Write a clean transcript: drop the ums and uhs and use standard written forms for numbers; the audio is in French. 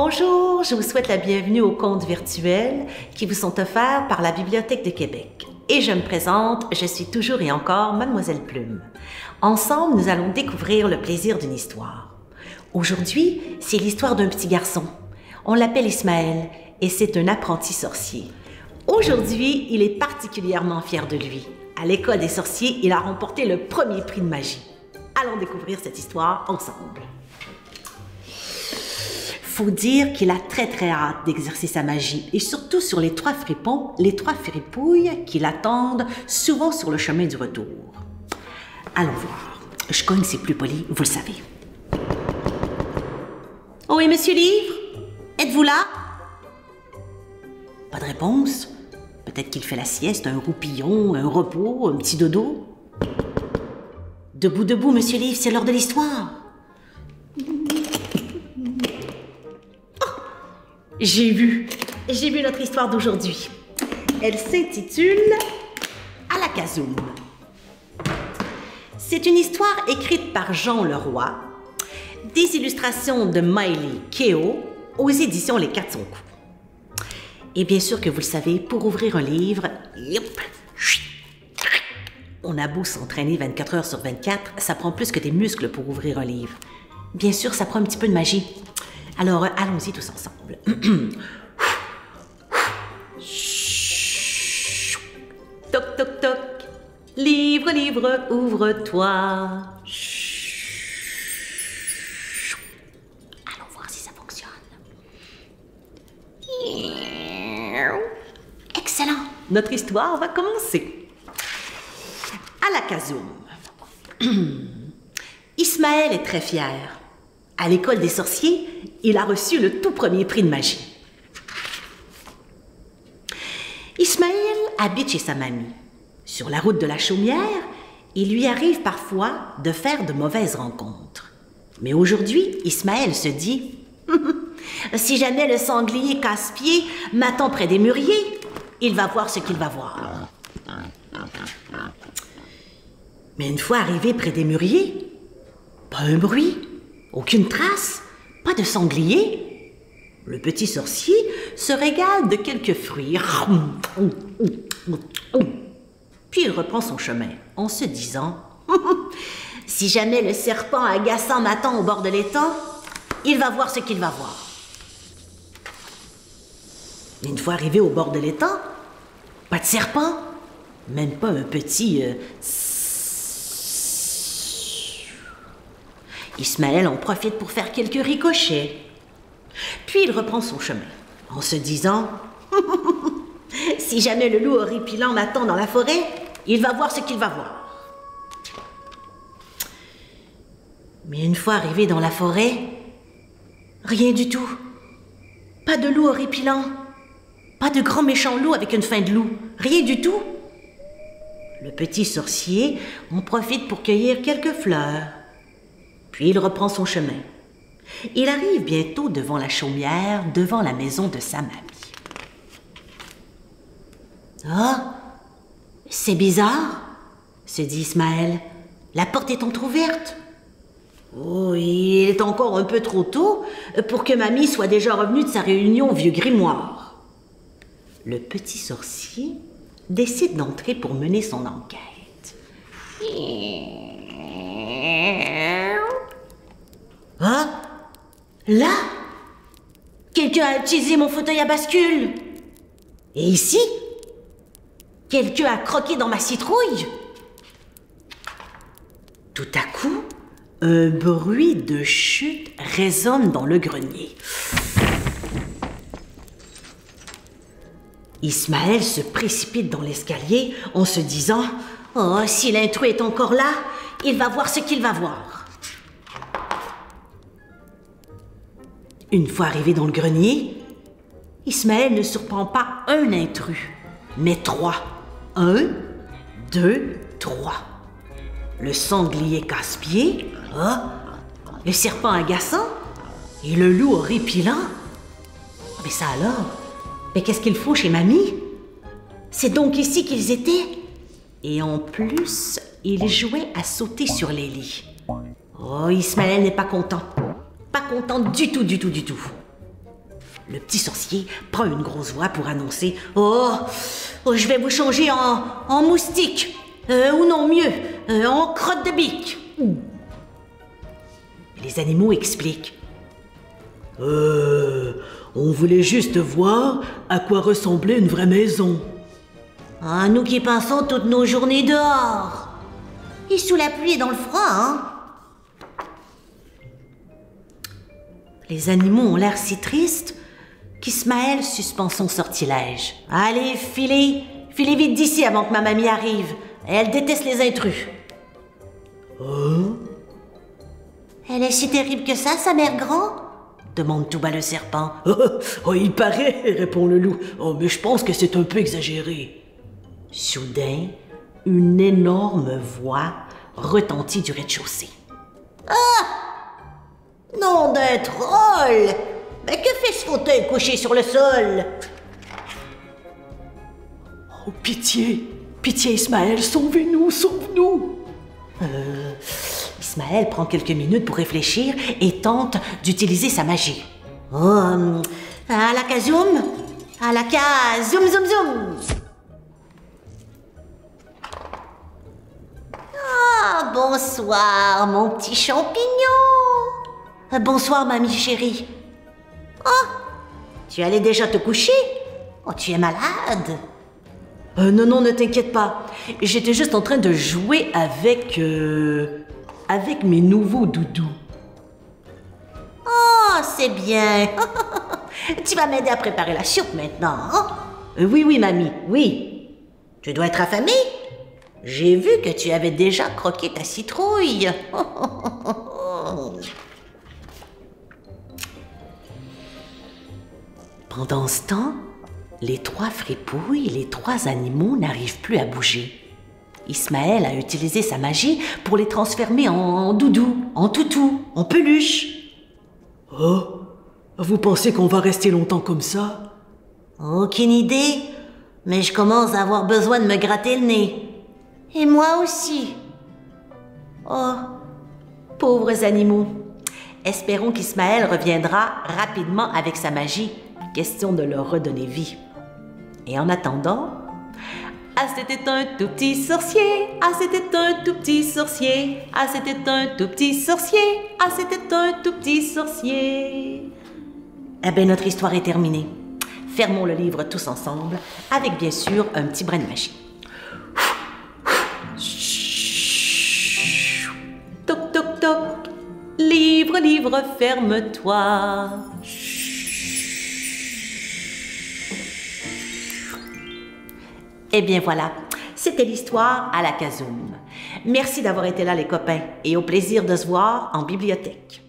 Bonjour, je vous souhaite la bienvenue aux contes virtuels qui vous sont offerts par la Bibliothèque de Québec. Et je me présente, je suis toujours et encore Mademoiselle Plume. Ensemble, nous allons découvrir le plaisir d'une histoire. Aujourd'hui, c'est l'histoire d'un petit garçon. On l'appelle Ismaël et c'est un apprenti sorcier. Aujourd'hui, il est particulièrement fier de lui. À l'école des sorciers, il a remporté le premier prix de magie. Allons découvrir cette histoire ensemble. Faut dire qu'il a très hâte d'exercer sa magie, et surtout sur les trois fripons, les trois fripouilles qui l'attendent souvent sur le chemin du retour. Allons voir. Je cogne, c'est plus poli, vous le savez. Oui, monsieur Livre? Êtes-vous là? Pas de réponse. Peut-être qu'il fait la sieste, un roupillon, un repos, un petit dodo. Debout, monsieur Livre, c'est l'heure de l'histoire. J'ai vu notre histoire d'aujourd'hui. Elle s'intitule « À la Casoum ». C'est une histoire écrite par Jean Leroy, des illustrations de Miley Keough aux éditions Les 400 coups. Et bien sûr que vous le savez, pour ouvrir un livre, on a beau s'entraîner 24 heures sur 24, ça prend plus que des muscles pour ouvrir un livre. Bien sûr, ça prend un petit peu de magie. Alors, allons-y tous ensemble. Toc, toc, toc. Livre, livre, ouvre-toi. Allons voir si ça fonctionne. Excellent. Notre histoire va commencer. À la Casoum. Ismaël est très fier. À l'école des sorciers, il a reçu le tout premier prix de magie. Ismaël habite chez sa mamie. Sur la route de la Chaumière, il lui arrive parfois de faire de mauvaises rencontres. Mais aujourd'hui, Ismaël se dit « Si jamais le sanglier casse-pied m'attend près des mûriers, il va voir ce qu'il va voir. » Mais une fois arrivé près des mûriers, pas un bruit. Aucune trace, pas de sanglier. Le petit sorcier se régale de quelques fruits. Puis il reprend son chemin en se disant « Si jamais le serpent agaçant m'attend au bord de l'étang, il va voir ce qu'il va voir. » Une fois arrivé au bord de l'étang, pas de serpent, même pas un petit Ismaël en profite pour faire quelques ricochets. Puis il reprend son chemin, en se disant « Si jamais le loup horripilant m'attend dans la forêt, il va voir ce qu'il va voir. » Mais une fois arrivé dans la forêt, rien du tout. Pas de loup horripilant, pas de grand méchant loup avec une faim de loup, rien du tout. Le petit sorcier en profite pour cueillir quelques fleurs. Puis il reprend son chemin. Il arrive bientôt devant la chaumière, devant la maison de sa mamie. « Ah, c'est bizarre, » se dit Ismaël. « La porte est entr'ouverte. Oh, il est encore un peu trop tôt pour que mamie soit déjà revenue de sa réunion au vieux grimoire. » Le petit sorcier décide d'entrer pour mener son enquête. Ah! Là! Quelqu'un a utilisé mon fauteuil à bascule! Et ici? Quelqu'un a croqué dans ma citrouille! Tout à coup, un bruit de chute résonne dans le grenier. Ismaël se précipite dans l'escalier en se disant « Oh, si l'intrus est encore là, il va voir ce qu'il va voir. » Une fois arrivé dans le grenier, Ismaël ne surprend pas un intrus, mais 3. 1, 2, 3. Le sanglier casse-pied, le serpent agaçant et le loup horripilant. Mais ça alors? Mais qu'est-ce qu'il faut chez mamie? C'est donc ici qu'ils étaient? Et en plus, ils jouaient à sauter sur les lits. Oh, Ismaël n'est pas content. Pas content du tout. Le petit sorcier prend une grosse voix pour annoncer « Oh, je vais vous changer en moustique, ou non mieux, en crotte de bique. » Les animaux expliquent. On voulait juste voir à quoi ressemblait une vraie maison. Ah, nous qui passons toutes nos journées dehors. Et sous la pluie et dans le froid, hein? Les animaux ont l'air si tristes qu'Ismaël suspend son sortilège. Allez, filez vite d'ici avant que ma mamie arrive. Elle déteste les intrus. Elle est si terrible que ça, sa mère grand? Demande tout bas le serpent. Il paraît, répond le loup. Mais je pense que c'est un peu exagéré. Soudain, une énorme voix retentit du rez-de-chaussée. Nom d'un troll! Mais que fait ce fauteuil couché sur le sol? Oh, pitié! Pitié, Ismaël, sauvez-nous, sauve-nous! Ismaël prend quelques minutes pour réfléchir et tente d'utiliser sa magie. À la kazoum! À la zoom zoom zoom! Ah, bonsoir, mon petit champignon! Bonsoir, mamie chérie. Oh, tu allais déjà te coucher? Oh, tu es malade? Non, ne t'inquiète pas. J'étais juste en train de jouer avec mes nouveaux doudous. Oh, c'est bien. Tu vas m'aider à préparer la soupe maintenant, hein? Oui, mamie, oui. Tu dois être affamée? J'ai vu que tu avais déjà croqué ta citrouille. Pendant ce temps, les trois fripouilles, les trois animaux n'arrivent plus à bouger. Ismaël a utilisé sa magie pour les transformer en doudou, en toutou, en peluche. Oh, vous pensez qu'on va rester longtemps comme ça? Aucune idée, mais je commence à avoir besoin de me gratter le nez. Et moi aussi. Oh, pauvres animaux. Espérons qu'Ismaël reviendra rapidement avec sa magie. Question de leur redonner vie. Et en attendant, ah c'était un tout petit sorcier, ah c'était un tout petit sorcier, ah c'était un tout petit sorcier, ah c'était un tout petit sorcier. Eh bien, notre histoire est terminée. Fermons le livre tous ensemble, avec bien sûr un petit brin de magie. Toc toc toc, livre, livre, ferme-toi. Eh bien voilà, c'était l'histoire à la Kazoum. Merci d'avoir été là les copains et au plaisir de se voir en bibliothèque.